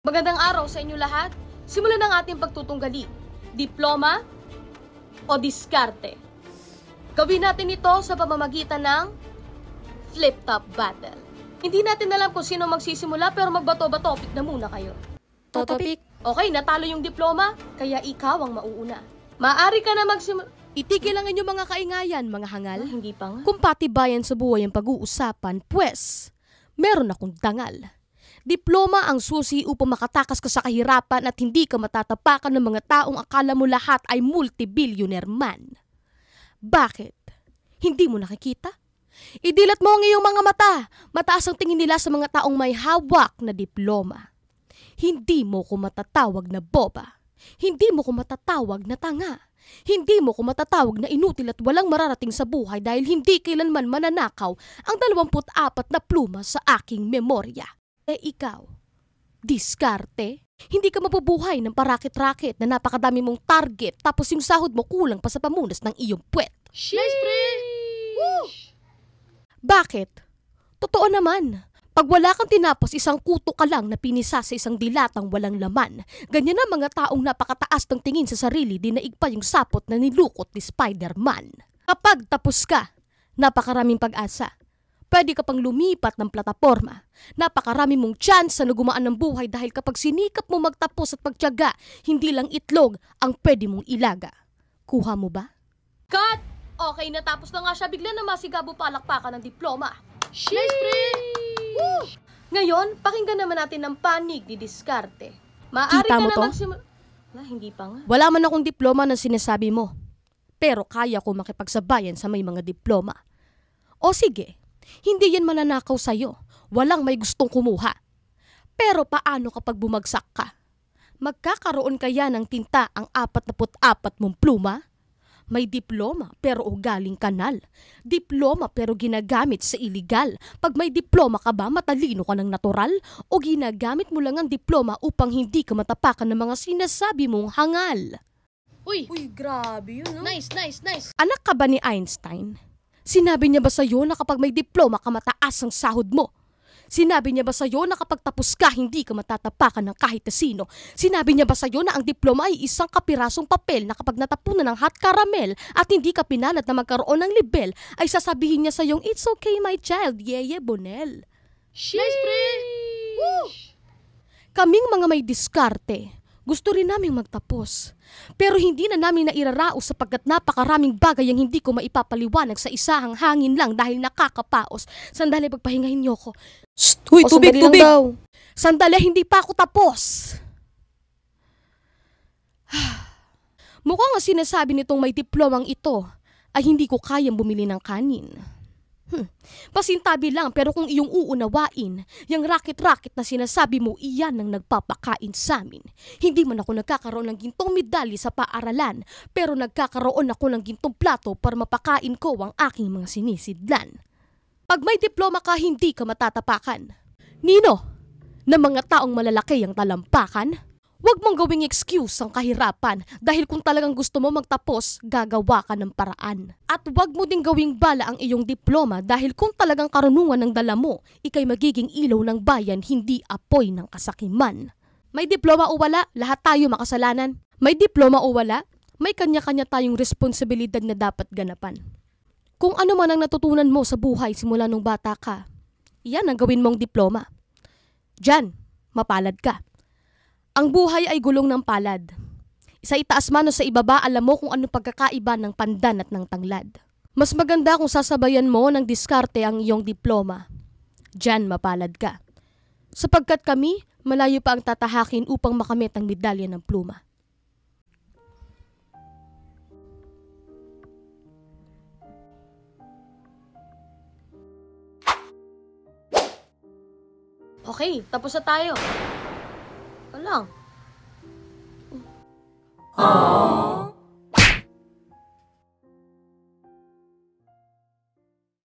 Magandang araw sa inyo lahat. Simulan ang ating pagtutunggali. Diploma o diskarte? Gawin natin ito sa pamamagitan ng flip-top battle. Hindi natin alam kung sino magsisimula pero magbato-topic na muna kayo. Topic? Okay, natalo yung diploma, kaya ikaw ang mauuna. Maaari ka na magsimula. Itigil ang inyong mga kaingayan, mga hangal. Hindi pa nga. Kung patibayan sa buhay ang pag-uusapan, pues, meron akong dangal. Diploma ang susi upang makatakas ka sa kahirapan at hindi ka matatapakan ng mga taong akala mo lahat ay multi-billionaire man. Bakit? Hindi mo nakikita? Idilat mo ang iyong mga mata. Mataas ang tingin nila sa mga taong may hawak na diploma. Hindi mo ko matatawag na boba. Hindi mo ko matatawag na tanga. Hindi mo ko matatawag na inutil at walang mararating sa buhay dahil hindi kailanman mananakaw ang 24 na pluma sa aking memorya. Ikaw, diskarte? Hindi ka mabubuhay ng parakit-rakit na napakadami mong target tapos yung sahod mo kulang pa sa pamunas ng iyong puwet. Nice, pre! Woo! Bakit? Totoo naman. Pag wala kang tinapos, isang kuto ka lang na pinisa sa isang dilatang walang laman. Ganyan na mga taong napakataas ng tingin sa sarili, dinaig pa yung sapot na nilukot ni Spider-Man. Kapag tapos ka, napakaraming pag-asa. Pwede ka pang lumipat ng plataporma. Napakarami mong chance na gumaan ng buhay dahil kapag sinikap mo magtapos at pagtiyaga, hindi lang itlog ang pwede mong ilaga. Kuha mo ba? Cut! Okay, natapos na nga siya. Bigla na masigabo palakpakan ng diploma. Nice, pre! Woo! Ngayon, pakinggan naman natin ang panig ni diskarte. Maaari Kita ka mo na to? magsimula. Hindi pa nga. Wala man akong diploma na sinasabi mo. Pero kaya ko makipagsabayan sa may mga diploma. O sige, hindi yan mananakaw sa'yo. Walang may gustong kumuha. Pero paano kapag bumagsak ka? Magkakaroon kaya ng tinta ang 44 mong pluma? May diploma pero ugaling kanal. Diploma pero ginagamit sa iligal. Pag may diploma ka ba, matalino ka ng natural? O ginagamit mo lang ang diploma upang hindi ka matapakan ng mga sinasabi mong hangal? Uy, Grabe yun, no? nice. Anak ka ba ni Einstein? Sinabi niya ba sa'yo na kapag may diploma ka mataas ang sahod mo? Sinabi niya ba sa'yo na kapag tapos ka, hindi ka matatapakan ng kahit na sino? Sinabi niya ba sa'yo na ang diploma ay isang kapirasong papel na kapag natapunan ng hot caramel at hindi ka pinalad na magkaroon ng libel, ay sasabihin niya sa'yong, "It's okay my child, Yeye Bonel." Nice, pre! Woo! Kaming mga may diskarte, gusto rin naming magtapos. Pero hindi na namin nairaraos sapagkat napakaraming bagay ang hindi ko maipapaliwanag sa isahang hangin lang dahil nakakapaos. Sandali, pagpahingahin niyo ko. Uy, tubig! Daw. Sandali, hindi pa ako tapos. Mukhang ang sinasabi nitong may diplomang ito ay hindi ko kayang bumili ng kanin. Pasintabi lang, pero kung iyong uunawain, yung raket-raket na sinasabi mo, iyan ang nagpapakain sa amin. Hindi man ako nagkakaroon ng gintong medalya sa paaralan, pero nagkakaroon ako ng gintong plato para mapakain ko ang aking mga sinisidlan. Pag may diploma ka, hindi ka matatapakan. Nino, na mga taong malalaki ang talampakan? Huwag mong gawing excuse ang kahirapan dahil kung talagang gusto mo magtapos, gagawa ka ng paraan. At huwag mo ding gawing bala ang iyong diploma dahil kung talagang karunungan ng dala mo, ikay magiging ilaw ng bayan, hindi apoy ng kasakiman. May diploma o wala, lahat tayo makasalanan. May diploma o wala, may kanya-kanya tayong responsibilidad na dapat ganapan. Kung ano man ang natutunan mo sa buhay simula nung bata ka, iyan ang gawin mong diploma. Diyan, mapalad ka. Ang buhay ay gulong ng palad. Sa itaas man o sa ibaba, alam mo kung ano pagkakaiba ng pandan at ng tanglad. Mas maganda kung sasabayan mo ng diskarte ang iyong diploma. Diyan mapalad ka. Sapagkat kami, malayo pa ang tatahakin upang makamit ang medalya ng pluma. Okay, tapos na tayo. Lang. Aww.